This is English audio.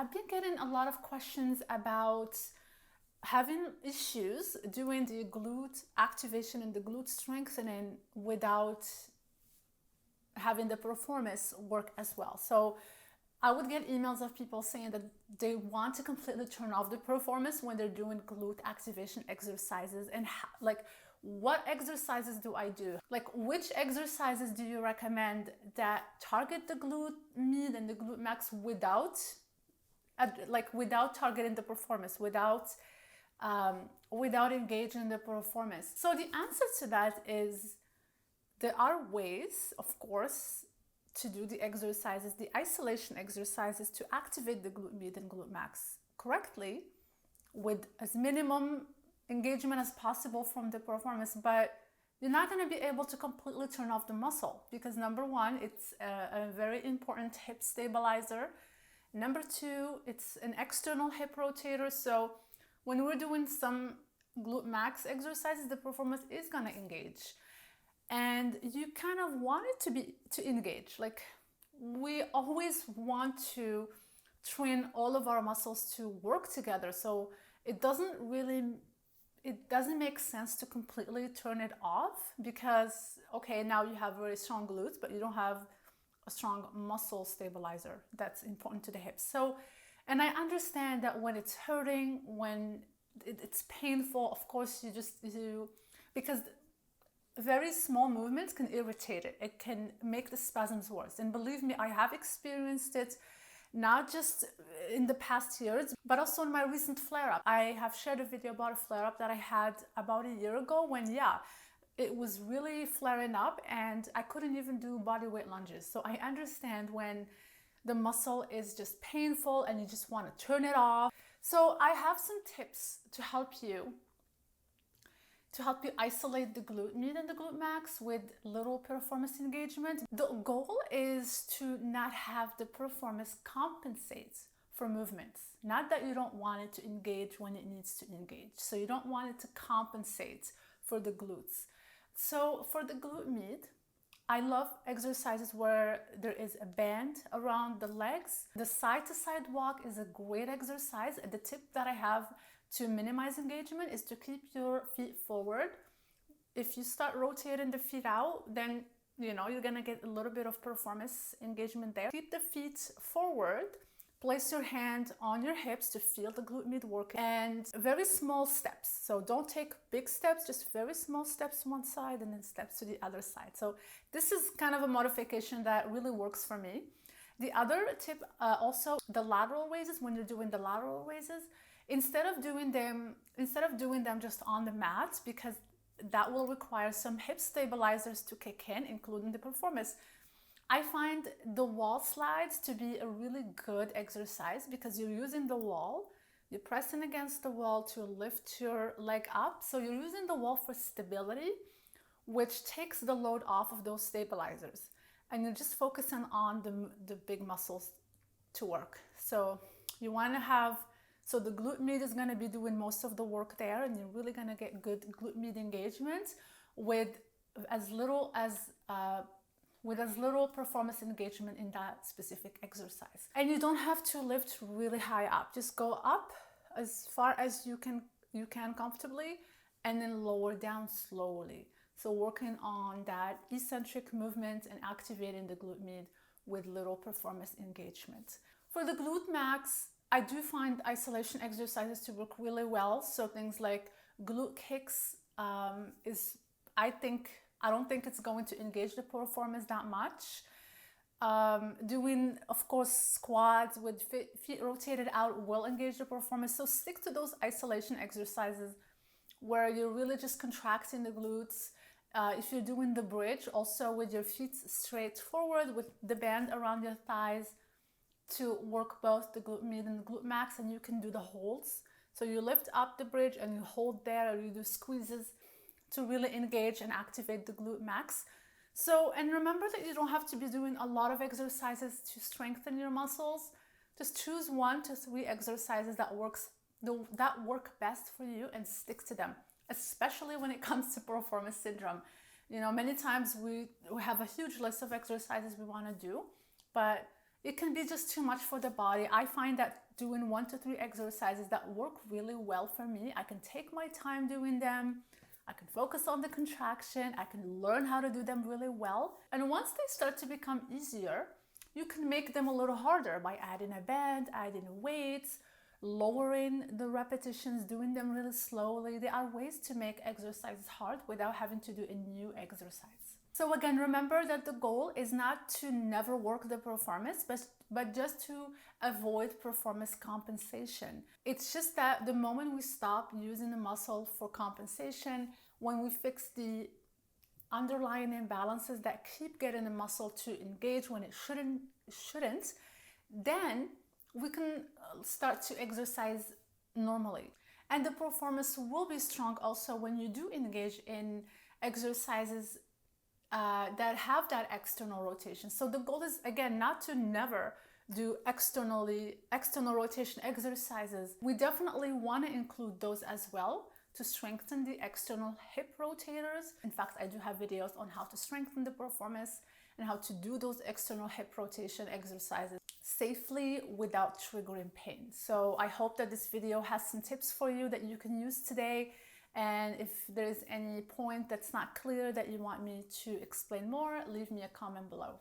I've been getting a lot of questions about having issues doing the glute activation and the glute strengthening without having the Piriformis work as well. So I would get emails of people saying that they want to completely turn off the Piriformis when they're doing glute activation exercises, and like, what exercises do I do? Like, which exercises do you recommend that target the glute med and the glute max without targeting the Piriformis, without engaging the Piriformis? So the answer to that is there are ways, of course, to do the exercises, the isolation exercises, to activate the glute med and glute max correctly with as minimum engagement as possible from the Piriformis, but you're not going to be able to completely turn off the muscle because, number one, it's a very important hip stabilizer. Number two, it's an external hip rotator. So when we're doing some glute max exercises, the Piriformis is going to engage. And you kind of want it to engage. Like, we always want to train all of our muscles to work together. So it doesn't make sense to completely turn it off because, okay, now you have very strong glutes, but you don't have a strong muscle stabilizer that's important to the hips. So, and I understand that when it's hurting, when it's painful, of course, because very small movements can irritate it. It can make the spasms worse. And believe me, I have experienced it not just in the past years, but also in my recent flare-up. I have shared a video about a flare-up that I had about a year ago when, it was really flaring up and I couldn't even do body weight lunges. So I understand when the muscle is just painful and you just want to turn it off. So I have some tips to help you isolate the glute med and the glute max with little Piriformis engagement. The goal is to not have the Piriformis compensate for movements. Not that you don't want it to engage when it needs to engage. So you don't want it to compensate for the glutes. So for the glute med, I love exercises where there is a band around the legs. The side-to-side walk is a great exercise. The tip that I have to minimize engagement is to keep your feet forward. If you start rotating the feet out, then you're gonna get a little bit of Piriformis engagement there. Keep the feet forward. Place your hand on your hips to feel the glute med work, and very small steps. So don't take big steps, just very small steps one side and then steps to the other side. So this is kind of a modification that really works for me. The other tip, also the lateral raises. When you're doing the lateral raises, instead of doing them just on the mat, because that will require some hip stabilizers to kick in, including the Piriformis, I find the wall slides to be a really good exercise because you're using the wall, you're pressing against the wall to lift your leg up. So you're using the wall for stability, which takes the load off of those stabilizers. And you're just focusing on the big muscles to work. So you want to so the glute med is going to be doing most of the work there, and you're really going to get good glute med engagement with as little Piriformis engagement in that specific exercise. And you don't have to lift really high up. Just go up as far as you can comfortably, and then lower down slowly. So working on that eccentric movement and activating the glute med with little Piriformis engagement. For the glute max, I do find isolation exercises to work really well. So things like glute kicks I don't think it's going to engage the Piriformis that much. Doing, of course, squats with feet rotated out will engage the Piriformis. So stick to those isolation exercises where you're really just contracting the glutes. If you're doing the bridge, also with your feet straight forward with the band around your thighs to work both the glute med and the glute max, and you can do the holds. So you lift up the bridge and you hold there, or you do squeezes to really engage and activate the glute max. So, and remember that you don't have to be doing a lot of exercises to strengthen your muscles. Just choose 1 to 3 exercises that work best for you and stick to them, especially when it comes to Piriformis syndrome. Many times we have a huge list of exercises we want to do, but it can be just too much for the body. I find that doing 1 to 3 exercises that work really well for me. I can take my time doing them. I can focus on the contraction. I can learn how to do them really well. And once they start to become easier, you can make them a little harder by adding a band, adding weights, lowering the repetitions, doing them really slowly. There are ways to make exercises hard without having to do a new exercise. So again, remember that the goal is not to never work the piriformis, but just to avoid piriformis compensation. It's just that the moment we stop using the muscle for compensation, when we fix the underlying imbalances that keep getting the muscle to engage when it shouldn't, then we can start to exercise normally. And the piriformis will be strong also when you do engage in exercises that have that external rotation. So the goal is, again, not to never do external rotation exercises. We definitely want to include those as well to strengthen the external hip rotators. In fact, I do have videos on how to strengthen the piriformis and how to do those external hip rotation exercises safely without triggering pain. So I hope that this video has some tips for you that you can use today. And if there's any point that's not clear that you want me to explain more, leave me a comment below.